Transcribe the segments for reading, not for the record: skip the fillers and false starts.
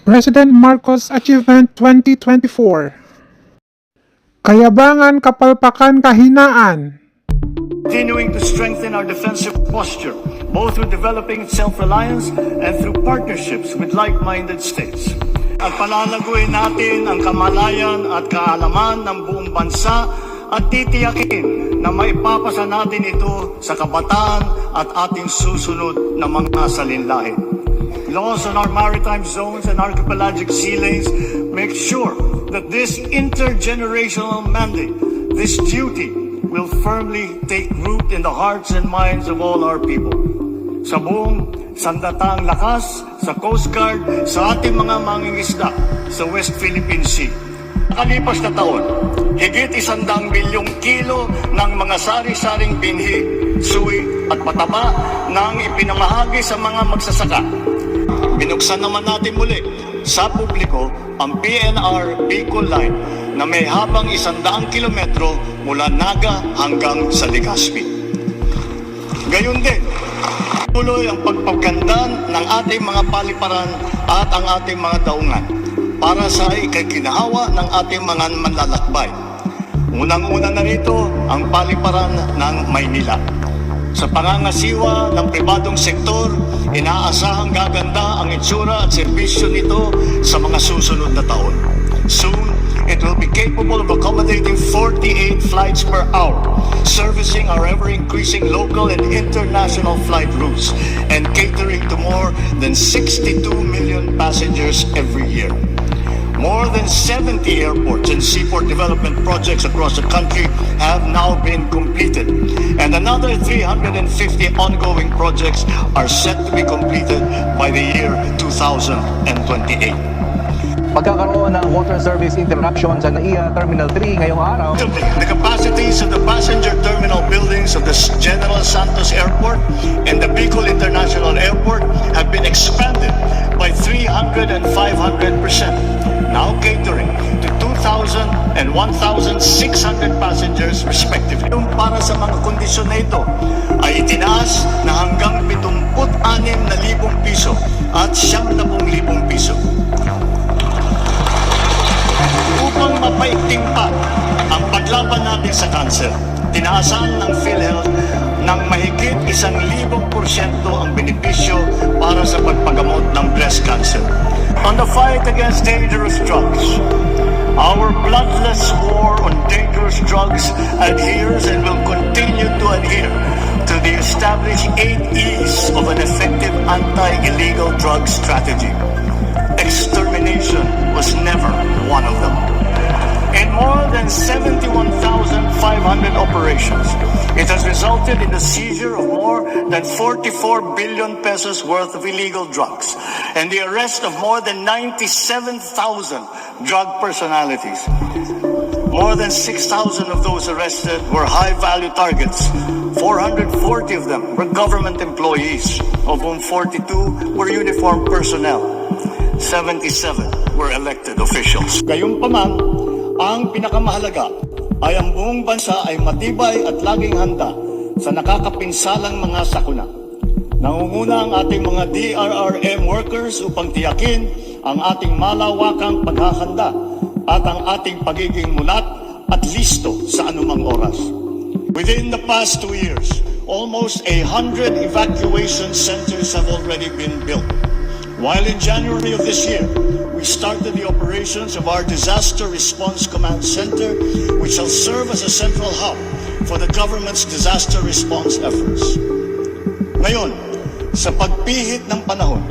President Marcos Achievement 2024. Kayabangan, kapalpakan, kahinaan. Continuing to strengthen our defensive posture, both through developing self-reliance and through partnerships with like-minded states. At palalaguin natin ang kamalayan at kaalaman ng buong bansa at titiyakin na maipapasa natin ito sa kabataan at ating susunod na mga salinlahi. Laws on our maritime zones and archipelagic sea lanes make sure that this intergenerational mandate, this duty, will firmly take root in the hearts and minds of all our people. Sa buong sandataang lakas, sa Coast Guard, sa ating mga mangingisda sa West Philippine Sea. Nakalipas na taon, higit 100 milyong kilo ng mga sari-saring binhi, suwi at pataba nang ipinamahagi sa mga magsasaka. Binuksan naman natin muli sa publiko ang PNR Bicol Line na may habang 100 kilometro mula Naga hanggang sa Legazpi. Gayon din, tuloy ang pagpaganda ng ating mga paliparan at ang ating mga daungan para sa ikaginahawa ng ating mga manlalakbay. Unang-una na rito ang paliparan ng Maynila. Sa pangangasiwa ng pribadong sektor, inaasahang gaganda ang itsura at serbisyo nito sa mga susunod na taon. Soon, it will be capable of accommodating 48 flights per hour, servicing our ever-increasing local and international flight routes, and catering to more than 62 million passengers every year. More than 70 airports and seaport development projects across the country have now been completed, and another 350 ongoing projects are set to be completed by the year 2028. Magkakaroon ng water service interaction sa NAIA Terminal 3 ngayong araw. The capacities of the passenger terminal buildings of the General Santos Airport and the Bicol International Airport have been expanded by 300 and 500%, now catering to 2,000 and 1,600 passengers respectively. Yung para sa mga kondisyon na ito ay itinaas na hanggang 76,000 piso at 70,000 piso. Upang mapaigting pa ang paglaban natin sa kanser, tinaasan ng PhilHealth ng mahigit 1,000% ang benepisyo para sa pagpagamot ng breast cancer. On the fight against dangerous drugs, our bloodless war on dangerous drugs adheres and will continue to adhere to the established 8 E's of an effective anti-illegal drug strategy. Extermination was never one of them. In more than 71,500 operations, it has resulted in the seizure of more than 44 billion pesos worth of illegal drugs and the arrest of more than 97,000 drug personalities. More than 6,000 of those arrested were high-value targets. 440 of them were government employees, of whom 42 were uniformed personnel. 77 were elected officials. Gayunpaman, ang pinakamahalaga ay ang buong bansa ay matibay at laging handa sa nakakapinsalang mga sakuna. Nangunguna ang ating mga DRRM workers upang tiyakin ang ating malawakang paghahanda at ang ating pagiging mulat at listo sa anumang oras. Within the past 2 years, almost 100 evacuation centers have already been built. While in January of this year, we started the operations of our Disaster Response Command Center, which shall serve as a central hub for the government's disaster response efforts. Ngayon, sa pagpihit ng panahon,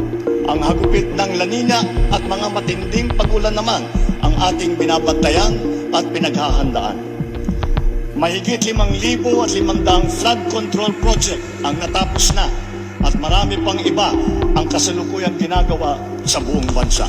ang hagupit ng La Nina at mga matinding pag-ulan naman ang ating binabantayan at pinaghahandaan. Mahigit 5,500 flood control project ang natapos na at marami pang iba ang kasalukuyang ginagawa sa buong bansa.